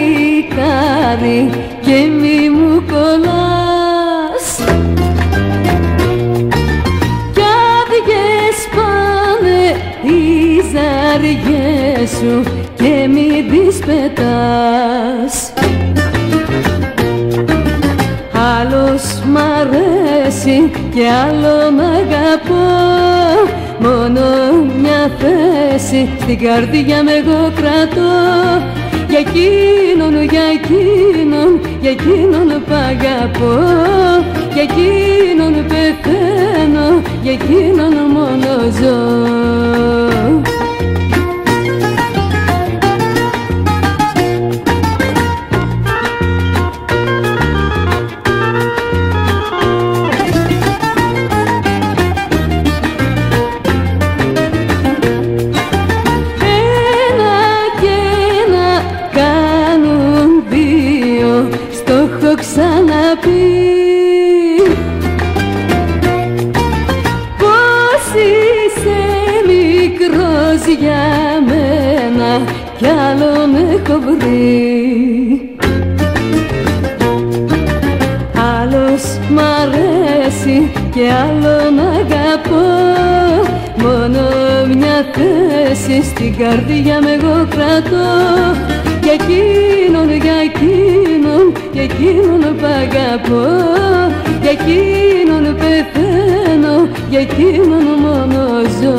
Παλικάρι και μη μου κολλάς, κι άδειες πάνε οι ζαριές σου και μη τις πετάς. Άλλος μ' αρέσει και άλλον αγαπώ, μόνο μια θέση στην καρδιά με εγώ κρατώ. Για εκείνον, για εκείνον, για εκείνον που αγαπώ, για εκείνον πεθαίνω, για εκείνον μόνο ζω. Έχω ξαναπεί πως είσαι μικρός για μένα κι άλλον έχω βρει. Άλλος μ' αρέσει και άλλον αγαπώ, μόνο μια θέση στην καρδιά με εγώ κρατώ. Για εκείνον, για εκείνον, για εκείνον που αγαπώ, για εκείνον πεθαίνω, για εκείνον μόνο ζω.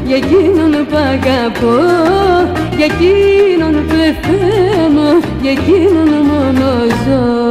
Για εκείνον που αγαπώ, για εκείνον πεθαίνω, για εκείνον μόνο ζω.